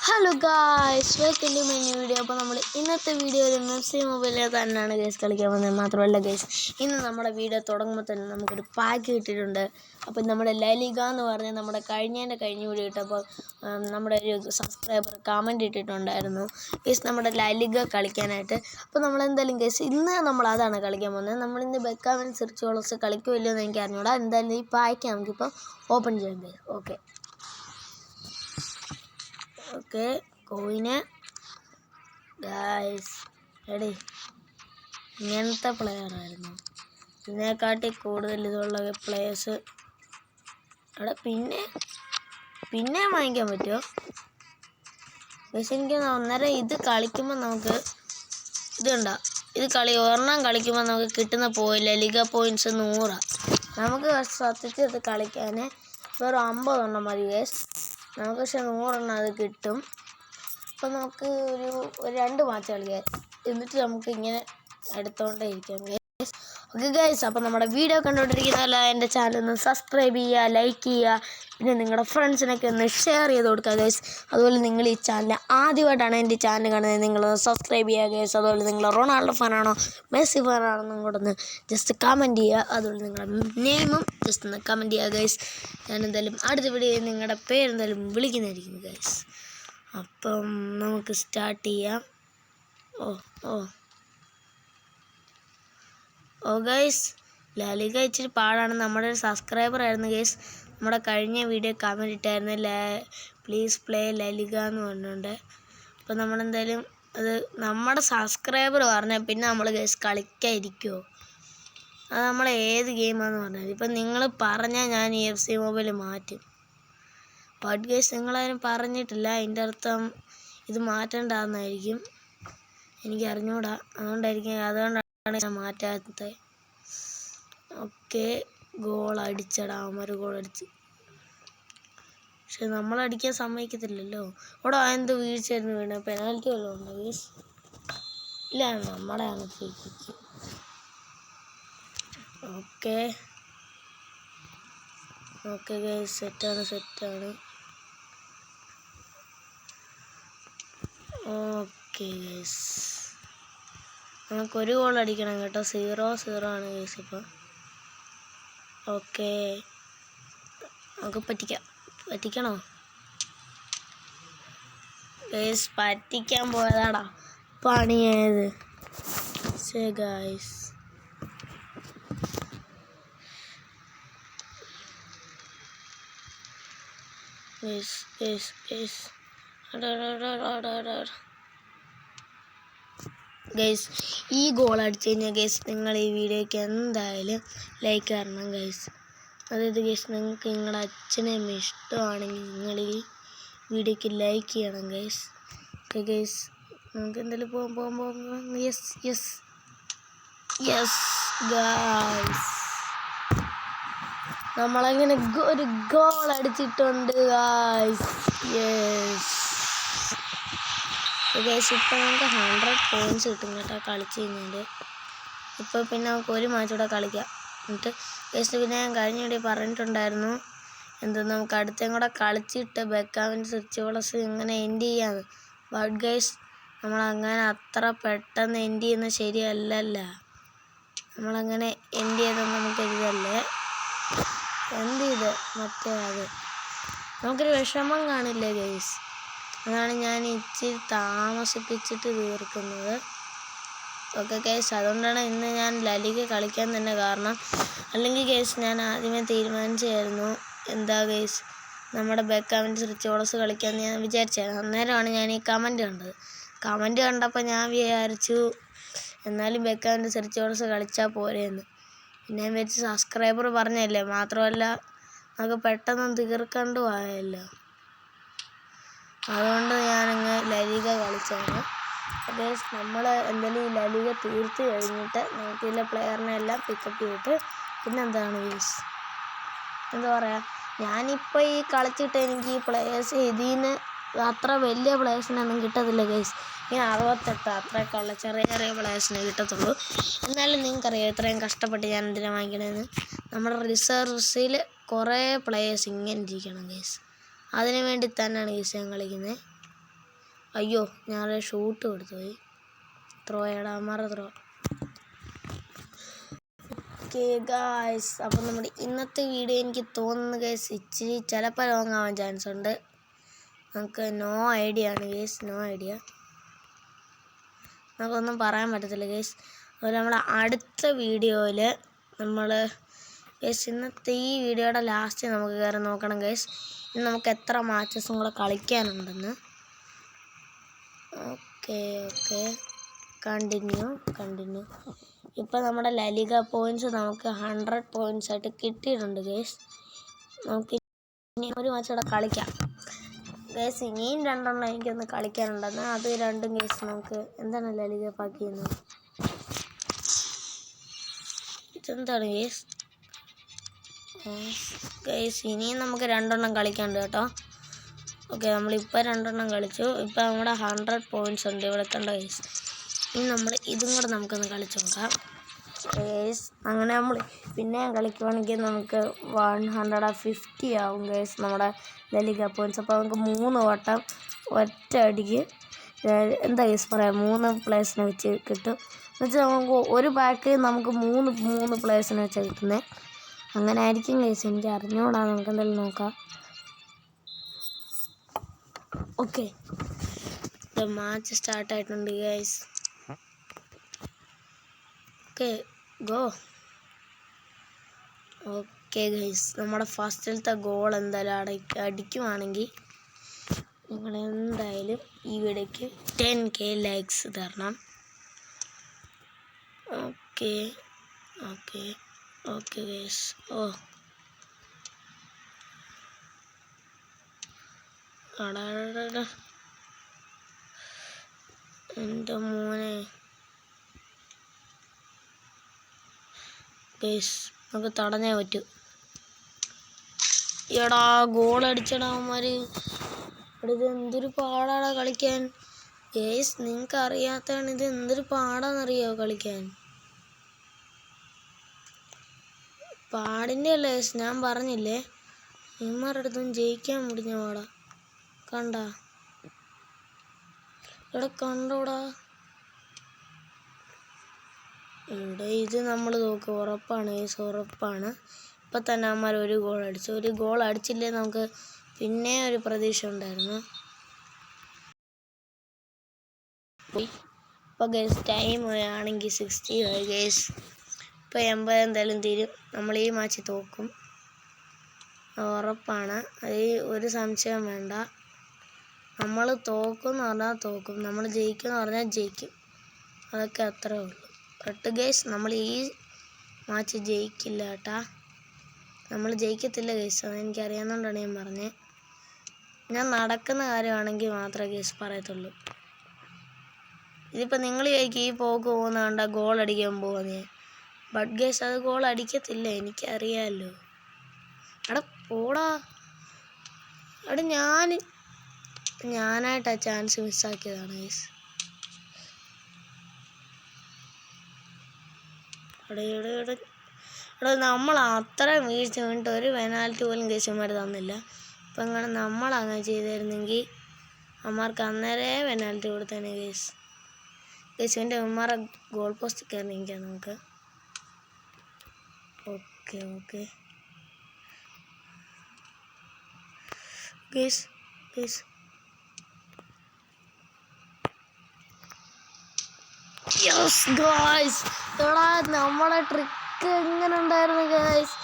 Hello guys, welcome to my new video. അപ്പോൾ നമ്മൾ ഇന്നത്തെ വീഡിയോയിൽ മെസ്സി മൊബൈലിൽ തന്നെയാണ് ഗൈസ് കളിക്കാൻ വന്നത്. മാത്രമല്ല ഗൈസ്, ഇന്ന് നമ്മുടെ വീഡിയോ തുടങ്ങുമ്പോൾ തന്നെ നമുക്കൊരു പാക്ക് കിട്ടിയിട്ടുണ്ട്. അപ്പോൾ നമ്മുടെ ലലിഗ എന്ന് പറഞ്ഞ് നമ്മുടെ കഴിഞ്ഞ വീഡിയോ ഇട്ടപ്പോൾ നമ്മുടെ ഒരു സബ്സ്ക്രൈബർ കമൻറ്റ് ഇട്ടിട്ടുണ്ടായിരുന്നു ഗൈസ് നമ്മുടെ ലലിഗ കളിക്കാനായിട്ട്. അപ്പോൾ നമ്മളെന്തായാലും ഗൈസ് ഇന്ന് നമ്മൾ അതാണ് കളിക്കാൻ പോകുന്നത്. നമ്മളിന്ന് ബെക്കാവൻ സിർച്ചോളസ് കളിക്കുമല്ലോ എന്ന് എനിക്ക് അറിഞ്ഞൂടാ. എന്തായാലും ഈ പാക്ക് നമുക്കിപ്പോൾ ഓപ്പൺ ചെയ്യാം ഗൈസ്. ഓക്കെ കോയിന് ഗായ്സ് എടി ഇങ്ങനത്തെ പ്ലെയറായിരുന്നു. ഇതിനെക്കാട്ടി കൂടുതൽ ഇതുള്ള പ്ലേയേഴ്സ് അവിടെ പിന്നെ വാങ്ങിക്കാൻ പറ്റുമോ? പക്ഷെ എനിക്ക് അന്നേരം ഇത് കളിക്കുമ്പോൾ നമുക്ക് ഒരെണ്ണം കളിക്കുമ്പോൾ നമുക്ക് കിട്ടുന്ന ലലിഗ പോയിൻറ്റ്സ് 100. നമുക്ക് സത്യത്തിൽ ഇത് കളിക്കാൻ വെറും 50 എണ്ണം മതി ഗൈസ്. നമുക്ക് പക്ഷെ 100 എണ്ണം അത് കിട്ടും. അപ്പോൾ നമുക്ക് ഒരു 2 മാച്ച് കളിക്കാം. എന്നിട്ട് നമുക്ക് ഇങ്ങനെ എടുത്തുകൊണ്ടേ ഇരിക്കാം ഗൈസ്. ഓക്കെ ഗൈസ്, അപ്പോൾ നമ്മുടെ വീഡിയോ കണ്ടുകൊണ്ടിരിക്കുന്നതല്ല എൻ്റെ ചാനൽ ഒന്ന് സബ്സ്ക്രൈബ് ചെയ്യുക, ലൈക്ക് ചെയ്യുക, പിന്നെ നിങ്ങളുടെ ഫ്രണ്ട്സിനൊക്കെ ഒന്ന് ഷെയർ ചെയ്ത് കൊടുക്കുക ഗൈസ്. അതുപോലെ നിങ്ങൾ ഈ ചാനൽ ആദ്യമായിട്ടാണ് എൻ്റെ ചാനൽ കാണുന്നത്, നിങ്ങളൊന്ന് സബ്സ്ക്രൈബ് ചെയ്യുക ഗൈസ്. അതുപോലെ നിങ്ങൾ റൊണാൾഡോ ഫാനാണോ മെസ്സി ഫാനാണെന്നും കൂടെ ഒന്ന് ജസ്റ്റ് കമൻറ്റ് ചെയ്യുക. അതുപോലെ നിങ്ങളുടെ നെയിമും ജസ്റ്റ് ഒന്ന് കമൻറ്റ് ചെയ്യുക ഗൈസ്. ഞാൻ എന്തായാലും അടുത്ത വീഡിയോയിൽ നിങ്ങളുടെ പേരെന്തായാലും വിളിക്കുന്നതായിരിക്കും ഗൈസ്. അപ്പം നമുക്ക് സ്റ്റാർട്ട് ചെയ്യാം. ഓ ഗൈസ്, ലലിഗ ഇച്ചിരി പാടാണ്. നമ്മുടെ ഒരു സബ്സ്ക്രൈബർ ആയിരുന്നു ഗൈസ്, നമ്മുടെ കഴിഞ്ഞ വീഡിയോ കമൻറ്റ് ഇട്ടായിരുന്നു പ്ലീസ് പ്ലേ ലലിഗ എന്ന് പറഞ്ഞുകൊണ്ട്. അപ്പോൾ നമ്മളെന്തായാലും അത് നമ്മുടെ സബ്സ്ക്രൈബർ പറഞ്ഞാൽ പിന്നെ നമ്മൾ ഗൈസ് കളിക്കാതിരിക്കുമോ? അത് നമ്മൾ ഏത് ഗെയിമാണെന്ന് പറഞ്ഞാൽ ഇപ്പം നിങ്ങൾ പറഞ്ഞാൽ ഞാൻ ഈ FC മൊബൈൽ മാറ്റും. ബട്ട് ഗൈസ് നിങ്ങളാരും പറഞ്ഞിട്ടില്ല, അതിൻ്റെ അർത്ഥം ഇത് മാറ്റേണ്ടതെന്നായിരിക്കും. എനിക്ക് അറിഞ്ഞൂടാ, അതുകൊണ്ടാണ് ഞാൻ മാറ്റാത്തത്. ഓക്കെ, ഗോൾ അടിച്ച് പക്ഷെ നമ്മളടിക്കാൻ സമ്മതിക്കത്തില്ലല്ലോ. ഇവിടെ എന്ത് വീഴ്ചയായിരുന്നു വീണത്? പെനാൽറ്റി വല്ലതും ഉണ്ടോ ഗൈസ്? ഇല്ല, നമ്മുടെയാണ് ഫ്രീ കിക്ക്. ഓക്കെ ഗൈസ്, സെറ്റാണ്. ഓക്കെ ഗൈസ്, നമുക്കൊരു ഗോൾ അടിക്കണം കേട്ടോ. 0-0 ആണ് ഗൈസ് ഇപ്പോൾ. ഓക്കെ, നമുക്ക് പറ്റിക്കണോ ഗൈസ്? പറ്റിക്കാൻ പോയതാടാ പണിയായത്. ഗൈസ് ഗൈസ് ഈ ഗോൾ അടിച്ചു കഴിഞ്ഞാൽ ഗൈസ് നിങ്ങൾ ഈ വീഡിയോയ്ക്ക് എന്തായാലും ലൈക്ക് തരണം ഗൈസ്. അതായത് ഗൈസ് നിങ്ങൾക്ക് നിങ്ങളുടെ അച്ഛനെയും ഇഷ്ടമാണെങ്കിൽ നിങ്ങൾ ഈ വീഡിയോയ്ക്ക് ലൈക്ക് ചെയ്യണം ഗൈസ്. ഓക്കെ ഗൈസ്, നമുക്ക് എന്തായാലും പോകാം. യെസ് ഗൈസ്, നമ്മളങ്ങനെ ഒരു ഗോൾ അടിച്ചിട്ടുണ്ട് ഗൈസ്. ഗൈസ് ഇപ്പം നമുക്ക് 100 പോയിൻറ്റ്സ് കിട്ടും കേട്ടോ കളിച്ച് കഴിഞ്ഞാൽ. ഇപ്പോൾ പിന്നെ നമുക്ക് ഒരു മാച്ച് കൂടെ കളിക്കാം. എന്നിട്ട് ഗൈസ് പിന്നെ ഞാൻ കഴിഞ്ഞ വീഡിയോ പറഞ്ഞിട്ടുണ്ടായിരുന്നു നമുക്ക് അടുത്തേം കൂടെ കളിച്ചിട്ട് ബെക്കാവൻ സിർച്ചോളസ് ഇങ്ങനെ എൻഡ് ചെയ്യാന്ന്. ബട്ട് ഗൈസ് നമ്മളങ്ങനെ അത്ര പെട്ടെന്ന് എൻഡ് ചെയ്യുന്നത് ശരിയല്ലല്ല. നമ്മളങ്ങനെ എൻഡ് ചെയ്താൽ നമുക്കിതല്ലേ എന്ത് ചെയ്ത് അത് നമുക്കൊരു വിഷമം കാണില്ലേ ഗൈസ്? അതാണ് ഞാൻ ഇച്ചിരി താമസിപ്പിച്ചിട്ട് തീർക്കുന്നത്. ഓക്കെ ഗൈസ്, അതുകൊണ്ടാണ് ഇന്ന് ഞാൻ ലലിഗ കളിക്കാൻ തന്നെ കാരണം. അല്ലെങ്കിൽ ഗൈസ് ഞാൻ ആദ്യമേ തീരുമാനിച്ചായിരുന്നു ഗൈസ് നമ്മുടെ ബെക്കാവൻ സിർച്ചോളസ് കളിക്കാൻ ഞാൻ വിചാരിച്ചായിരുന്നു. അന്നേരമാണ് ഞാൻ ഈ കമൻറ്റ് കണ്ടപ്പോൾ ഞാൻ വിചാരിച്ചു എന്നാലും ബെക്കാവൻ സിർച്ചോളസ് കളിച്ചാൽ പോരെയെന്ന്. പിന്നെ ഞാൻ വിചാരിച്ചു സബ്സ്ക്രൈബർ പറഞ്ഞല്ലേ, മാത്രമല്ല നമുക്ക് പെട്ടെന്ന് തീർക്കണ്ടു ആയല്ലോ, അതുകൊണ്ട് ഞാനങ്ങ് ലലിഗ കളിച്ചാണ്. ഗൈസ് നമ്മൾ എന്തായാലും ഈ ലലിഗ തീർത്ത് കഴിഞ്ഞിട്ട് നമുക്കിതിലെ പ്ലെയറിനെ എല്ലാം പിക്കപ്പ് ചെയ്തിട്ട് പിന്നെന്താണ് ഗൈസ് എന്താ പറയുക, ഞാനിപ്പോൾ ഈ കളിച്ചിട്ട് എനിക്ക് ഈ പ്ലെയേഴ്സ് ഇതിന് അത്ര വലിയ പ്ലെയേഴ്സിനൊന്നും കിട്ടത്തില്ല ഗൈസ്. ഇങ്ങനെ 68 അത്രയൊക്കെയുള്ള ചെറിയ പ്ലെയേഴ്സിനെ കിട്ടത്തുള്ളൂ. എന്നാലും നിങ്ങൾക്കറിയാം ഇത്രയും കഷ്ടപ്പെട്ട് ഞാൻ എന്തിനാണ് വാങ്ങിക്കണമെന്ന്. നമ്മുടെ റിസർവ്സിൽ കുറേ പ്ലെയേഴ്സ് ഇങ്ങനെ ഇരിക്കണം ഗൈസ്. അതിനു വേണ്ടി തന്നെയാണ് ഗൈസ് ഞാൻ കളിക്കുന്നത്. അയ്യോ ഞാൻ ഷൂട്ട് കൊടുത്തുപോയി. ത്രോ അമ്മാറ ത്രോ. ഓക്കെ ഗായ്സ്, അപ്പം നമ്മുടെ ഇന്നത്തെ വീഡിയോ എനിക്ക് തോന്നുന്നു ഗൈസ് ഇച്ചിരി ചിലപ്പോൾ ലോങ് ആവാൻ ചാൻസ് ഉണ്ട്. നമുക്ക് നോ ഐഡിയ ആണ് ഗൈസ്, നോ ഐഡിയ. നമുക്കൊന്നും പറയാൻ പറ്റത്തില്ല ഗൈസ്. അതുപോലെ നമ്മുടെ അടുത്ത വീഡിയോയിൽ നമ്മൾ ഗൈസ് ഇന്നത്തെ ഈ വീഡിയോയുടെ ലാസ്റ്റ് നമുക്ക് കയറി നോക്കണം ഗൈസ് ഇന്ന് നമുക്ക് എത്ര മാച്ചസും കൂടെ കളിക്കാനുണ്ടെന്ന്. Okay continue. ഇപ്പോൾ നമ്മുടെ ലലിഗ പോയിൻറ്റ്സ് നമുക്ക് 100 പോയിൻറ്റ്സ് ആയിട്ട് കിട്ടിയിട്ടുണ്ട് ഗൈസ്. നമുക്ക് ഇനി ഒരു മാച്ച് കൂടെ കളിക്കാം ഗൈസ്. ഇനിയും 2 എണ്ണം എനിക്കൊന്ന് കളിക്കാനുണ്ടെന്ന്. അത് 2 ഗൈസ് നമുക്ക് എന്താണ് ലലിഗ പാക്ക് ചെയ്യുന്നത്, ഇതെന്താണ് ഗൈസ്? ഗൈസ് ഇനിയും നമുക്ക് 2 എണ്ണം കളിക്കാനുണ്ട് കേട്ടോ. ഓക്കെ നമ്മളിപ്പോൾ 2 എണ്ണം കളിച്ചു. ഇപ്പോൾ നമ്മുടെ 100 പോയിൻറ്റ്സ് ഉണ്ട് ഇവിടെ കണ്ട ഗൈസ്. ഇനി നമ്മൾ ഇതും കൂടെ നമുക്കൊന്ന് കളിച്ചു നോക്കാം ഗൈസ്. അങ്ങനെ നമ്മൾ പിന്നെയും കളിക്കുവാണെങ്കിൽ നമുക്ക് 150 ആവും ഗൈസ് നമ്മുടെ ലലിഗ പോയിൻറ്റ്സ്. അപ്പോൾ നമുക്ക് 3 വട്ടം ഒറ്റ അടിക്ക് എന്താ ഗൈസ് പറയാം 3 പ്ലേയേഴ്സിനെ വെച്ച് കിട്ടും. എന്നുവെച്ചാൽ നമുക്ക് ഒരു പാക്ക് നമുക്ക് 3 പ്ലേയേഴ്സിനെ വെച്ചാൽ കിട്ടുന്നത്. അങ്ങനെ ആയിരിക്കും ഗൈസ്, എനിക്ക് അറിഞ്ഞുകൂടാ. നമുക്ക് എന്തായാലും നോക്കാം. ഓക്കെ മാച്ച് സ്റ്റാർട്ടായിട്ടുണ്ട് guys. Okay go. Okay guys നമ്മുടെ ഫസ്റ്റിലത്തെ ഗോൾ എന്തായാലും അടിക്കുവാണെങ്കിൽ നിങ്ങൾ എന്തായാലും ഈ വീഡിയോയ്ക്ക് 10K ലൈക്സ് തരണം. Okay guys. എൻ്റെ മോനെ ഗൈസ് നമുക്ക് തടഞ്ഞേ പറ്റൂ. എടാ ഗോൾ അടിച്ചടാവന്മാർ. ഇത് എന്തൊരു പാടാടാ കളിക്കാൻ ഗൈസ്. നിങ്ങൾക്ക് അറിയാത്തതാണ് ഇത് എന്തൊരു പാടാന്നറിയോ കളിക്കാൻ. പാടിൻ്റെ അല്ലേ ഗൈസ്, ഞാൻ പറഞ്ഞില്ലേ ഇമാരുടെ അടുത്തും ജയിക്കാൻ മുടിഞ്ഞ പാടാ. കണ്ടാ ഇവിടെ കണ്ടോടാ. ഇവിടെ ഇത് നമ്മൾ നോക്കുക ഉറപ്പാണ് ഗൈസ്, ഉറപ്പാണ്. ഇപ്പം തന്നെ അമ്മമാർ ഒരു ഗോൾ അടിച്ചു. ഒരു ഗോൾ അടിച്ചില്ലേ നമുക്ക് പിന്നെ ഒരു പ്രതീക്ഷ ഉണ്ടായിരുന്നു. ഇപ്പോൾ ഗൈസ് ടൈം ആണെങ്കിൽ 60 ആയി ഗൈസ്. ഇപ്പോൾ 80 എന്തായാലും തീരും. നമ്മൾ ഈ മാച്ച് തോക്കും, ഉറപ്പാണ്. അത് ഒരു സംശയം വേണ്ട. നമ്മൾ തോക്കും എന്ന് പറഞ്ഞാൽ തോക്കും, നമ്മൾ ജയിക്കും എന്ന് പറഞ്ഞാൽ ജയിക്കും. അതൊക്കെ അത്രേ ഉള്ളൂ. ബട്ട് ഗൈസ് നമ്മൾ ഈ മാച്ച് ജയിക്കില്ല കേട്ടാ. നമ്മൾ ജയിക്കത്തില്ല ഗൈസ്, അതെനിക്കറിയാവുന്നതുകൊണ്ടാണ് ഞാൻ പറഞ്ഞത്. ഞാൻ നടക്കുന്ന കാര്യമാണെങ്കിൽ മാത്രമേ ഗൈസ് പറയത്തുള്ളൂ. ഇതിപ്പോൾ നിങ്ങൾ ജയിക്കും ഈ പോക്ക് പോകുന്ന കണ്ട ഗോൾ അടിക്കാൻ പോകുന്നേ. ബട്ട് ഗൈസ് അത് ഗോൾ അടിക്കത്തില്ല, എനിക്കറിയാമല്ലോ. എടാ പോടാ. എടാ ഞാനായിട്ട് ആ ചാൻസ് മിസ്സാക്കിയതാണ് ഗൈസ്. എടാ നമ്മൾ അത്രയും വീഴ്ച വീണിട്ട് ഒരു പെനാൽറ്റി പോലും ഗൈസുമാർ തന്നില്ല. അപ്പം അങ്ങനെ നമ്മളങ്ങനെ ചെയ്തിരുന്നെങ്കിൽ അമ്മമാർക്ക് അന്നേരേ പെനാൽറ്റി കൊടുത്തേനെ ഗൈസ്. ഗൈസിൻ്റെ അമ്മമാരെ ഗോൾ പോസ്റ്റ് കയറി നിൽക്കാം നമുക്ക്. Okay guys yes guys. എടാ നമ്മുടെ ട്രിക്ക് എങ്ങനെ ഉണ്ടായിരുന്നു ഗൈസ്.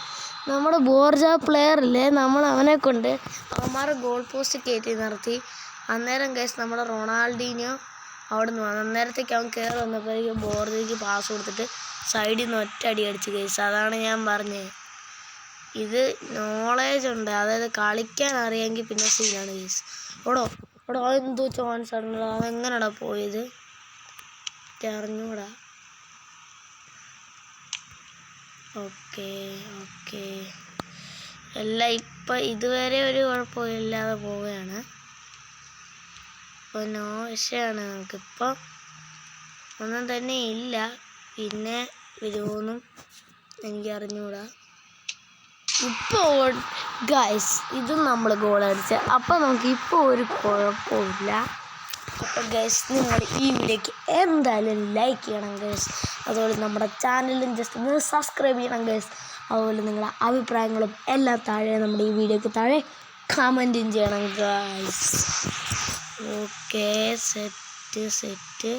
നമ്മുടെ ബോർജ പ്ലെയർ ഇല്ലേ, നമ്മൾ അവനെ കൊണ്ട് അവന്മാരെ ഗോൾ പോസ്റ്റ് കയറ്റി നിർത്തി. അന്നേരം ഗൈസ് നമ്മുടെ റൊണാൾഡീനോ അവിടെ നിന്ന് വന്നു. അന്നേരത്തേക്ക് അവൻ കയറി വന്നപ്പോഴേക്കും ബോർജയ്ക്ക് പാസ് കൊടുത്തിട്ട് സൈഡിൽ നിന്ന് ഒറ്റ അടി അടിച്ച് ഗൈസ്. അതാണ് ഞാൻ പറഞ്ഞത്, ഇത് നോളേജ് ഉണ്ട്, അതായത് കളിക്കാൻ അറിയാമെങ്കിൽ പിന്നെ സീനാണ് ഗൈസ്. എടോ അതെന്തോ ചാൻസ് ആണല്ലോ, അതെങ്ങനെയാടാ പോയത് അറിഞ്ഞൂടാ. ഓക്കെ എല്ലാം ഇപ്പം ഇതുവരെ ഒരു കുഴപ്പമില്ലാതെ പോവുകയാണ്. ഇപ്പോൾ നോ വിഷയമാണ്. നമുക്കിപ്പോൾ ഒന്നും തന്നെ ഇല്ല. പിന്നെ വരുമോന്നും എനിക്കറിഞ്ഞൂടാ. ഇപ്പോൾ ഗൈസ് ഇതും നമ്മൾ ഗോൾ അടിച്ച്. അപ്പം നമുക്ക് ഇപ്പോൾ ഒരു കുഴപ്പമില്ല. അപ്പോൾ ഗൈസ് നിങ്ങൾ ഈ വീഡിയോക്ക് എന്തായാലും ലൈക്ക് ചെയ്യണം ഗൈസ്. അതുപോലെ നമ്മുടെ ചാനലും ജസ്റ്റ് ഒന്ന് സബ്സ്ക്രൈബ് ചെയ്യണം ഗൈസ്. അതുപോലെ നിങ്ങളുടെ അഭിപ്രായങ്ങളും എല്ലാം താഴെ നമ്മുടെ ഈ വീഡിയോക്ക് താഴെ കമൻറ്റും ചെയ്യണം ഗൈസ്. ഓക്കെ സെറ്റ്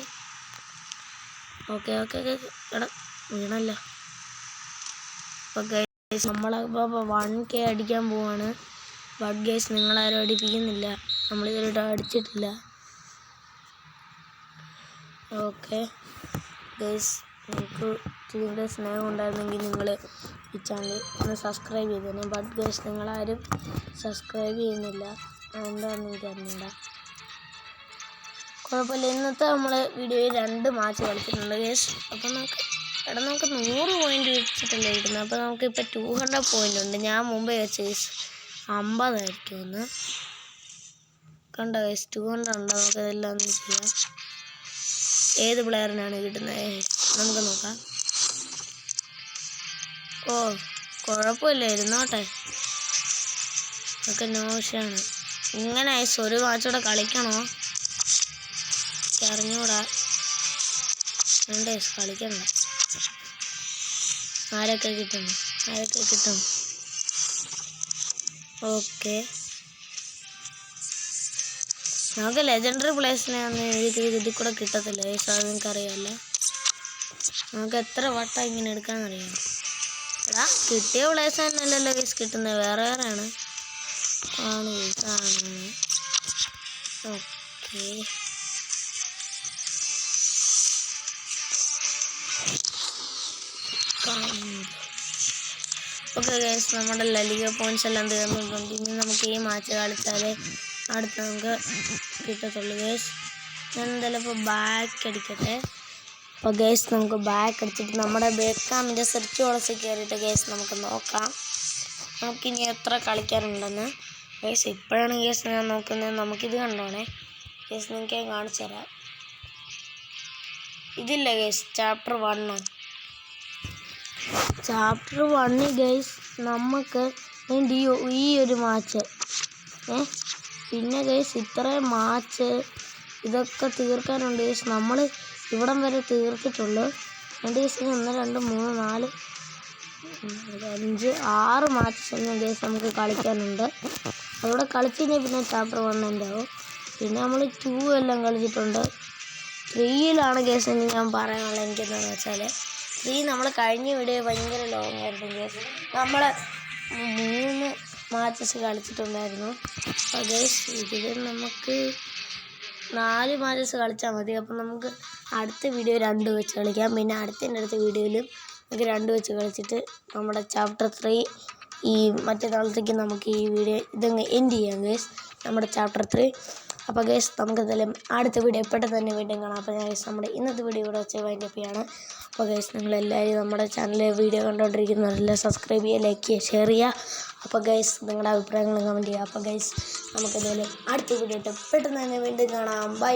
ഓക്കെ എടാ വീണല്ലോ. അപ്പോൾ ഗൈസ് നമ്മളിപ്പോൾ 1K അടിക്കാൻ പോവാണ്. ബട്ട് ഗൈസ് നിങ്ങളാരും അടിപ്പിക്കുന്നില്ല, നമ്മളിതുവരെ അടിച്ചിട്ടില്ല. ഓക്കെ ഗൈസ്, നിങ്ങൾക്ക് ഇതിൻ്റെ സ്നേഹം ഉണ്ടായിരുന്നെങ്കിൽ നിങ്ങൾ ഈ ചാനൽ ഒന്ന് സബ്സ്ക്രൈബ് ചെയ്തേനെ. ബട്ട് ഗൈസ് നിങ്ങളാരും സബ്സ്ക്രൈബ് ചെയ്യുന്നില്ല, എന്താണെന്ന് എനിക്ക് അറിഞ്ഞൂടാ. കുഴപ്പമില്ല, ഇന്നത്തെ നമ്മൾ വീഡിയോയിൽ 2 മാച്ച് കളിച്ചിട്ടുണ്ട് ഗൈസ്. അപ്പം നമുക്ക് 100 പോയിൻ്റ് വെച്ചിട്ടല്ലേ കിട്ടുന്നത്. അപ്പോൾ നമുക്കിപ്പോൾ 200 പോയിൻ്റ് ഉണ്ട്. ഞാൻ മുമ്പേ വെച്ച ഗൈസ് 50 ആയിരിക്കുമെന്ന് കണ്ട ഗൈസ്. 200 ഉണ്ട്. നമുക്കതെല്ലാം ഒന്ന് ചെയ്യാം. ഏത് പ്ലെയറിനാണ് കിട്ടുന്നത് നമുക്ക് നോക്കാം. ഓ കുഴപ്പമില്ല, ഇരുന്നോട്ടെ. ഒക്കെ നോഷാണ്. ഇങ്ങനെ ഐസ് ഒരു മാച്ചോടെ കളിക്കണോ അറിഞ്ഞൂടാ. രണ്ട് ഐസ് കളിക്കണ്ട. ആരൊക്കെ കിട്ടും. ഓക്കെ, നമുക്ക് ലെജൻഡറി പ്ലേസിനെ ഒന്നും ഇതിൽ കൂടെ കിട്ടത്തില്ല ഗൈസ്, അത് നിങ്ങൾക്ക് അറിയാമല്ലോ. നമുക്ക് എത്ര വട്ടം ഇങ്ങനെ എടുക്കാമെന്നറിയാം. എടാ കിട്ടിയ പ്ലേസ് തന്നെയല്ലല്ലോ ഗൈസ് കിട്ടുന്നത്, വേറെ ആണ് ഗൈസ്. ഓക്കെ ഓക്കെ ഗൈസ്, നമ്മുടെ ലലിക പോയിൻറ്റ്സ് എല്ലാം തീർന്നിട്ടുണ്ട്. ഇനി നമുക്ക് ഈ മാച്ച് കളിച്ചാലേ അടുത്ത് നമുക്ക് കിട്ടത്തുള്ളൂ ഗൈസ്. ഞാൻ എന്തായാലും ഇപ്പോൾ ബാക്ക് അടിക്കട്ടെ. അപ്പോൾ ഗൈസ് നമുക്ക് ബാക്ക് അടിച്ചിട്ട് നമ്മുടെ ബേക്കാമിൻ്റെ സെർച്ച് കോളസിൽ കയറിയിട്ട് ഗൈസ് നമുക്ക് നോക്കാം നമുക്കിനി എത്ര കളിക്കാനുണ്ടെന്ന്. ഗൈസ് ഇപ്പോഴാണ് ഗൈസ് ഞാൻ നോക്കുന്നത്. നമുക്കിത് കണ്ടോണേ ഗൈസ്, നിങ്ങൾക്ക് ഞാൻ കാണിച്ചു തരാം. ഇതില്ല ഗൈസ്, ചാപ്റ്റർ 1 ഗൈസ്. നമുക്ക് ഈ ഒരു മാച്ച് പിന്നെ ഗൈസ് ഇത്രയും മാച്ച് ഇതൊക്കെ തീർക്കാനുണ്ട് ഗൈസ്. നമ്മൾ ഇവിടം വരെ തീർത്തിട്ടുള്ളൂ. 2 ഗൈസ് 1 2 3 4 5 6 മാച്ചസ് ഗൈസ് നമുക്ക് കളിക്കാനുണ്ട്. അതോടെ കളിച്ച് കഴിഞ്ഞാൽ പിന്നെ ചാപ്റ്റർ 1 ഉണ്ടാവും. പിന്നെ നമ്മൾ 2 എല്ലാം കളിച്ചിട്ടുണ്ട്. 3യിലാണ് ഗൈസ് ഇനി ഞാൻ പറയാനുള്ളത്. എനിക്കെന്താണെന്ന് വെച്ചാൽ 3 നമ്മൾ കഴിഞ്ഞ വീഡിയോ ഭയങ്കര ലോങ് ആയിരുന്നു ഗൈസ്. നമ്മൾ 3 മാച്ചസ് കളിച്ചിട്ടുണ്ടായിരുന്നു. അപ്പോൾ ഗൈസ് ഇതിൽ നമുക്ക് 4 മാച്ചസ് കളിച്ചാൽ മതി. അപ്പം നമുക്ക് അടുത്ത വീഡിയോ 2 വെച്ച് കളിക്കാം. പിന്നെ അടുത്ത വീഡിയോയിലും നമുക്ക് 2 വെച്ച് കളിച്ചിട്ട് നമ്മുടെ ചാപ്റ്റർ 3 ഈ മറ്റേ നാളത്തേക്ക് നമുക്ക് ഈ വീഡിയോ ഇതങ്ങ് എൻഡ് ചെയ്യാം ഗൈസ്, നമ്മുടെ ചാപ്റ്റർ 3. അപ്പോൾ ഗൈസ് നമുക്ക് എന്തായാലും അടുത്ത വീഡിയോ പെട്ടെന്ന് തന്നെ വീണ്ടും കാണാം. അപ്പോൾ ഞാൻ ഗൈസ് നമ്മുടെ ഇന്നത്തെ വീഡിയോ ഇവിടെ വെച്ച് വൈൻഡപ്പ് ചെയ്യാണ്. അപ്പോൾ ഗൈസ് നിങ്ങളെല്ലാവരും നമ്മുടെ ചാനലിൽ വീഡിയോ കണ്ടുകൊണ്ടിരിക്കുന്നവരെല്ലാം സബ്സ്ക്രൈബ് ചെയ്യുക, ലൈക്ക് ചെയ്യുക, ഷെയർ ചെയ്യുക. അപ്പോൾ ഗൈസ് നിങ്ങളുടെ അഭിപ്രായങ്ങളും കമൻറ്റ് ചെയ്യുക. അപ്പോൾ ഗൈസ് നമുക്ക് എന്തായാലും അടുത്ത വീഡിയോ പെട്ടെന്ന് തന്നെ വീണ്ടും കാണാം. ബൈ.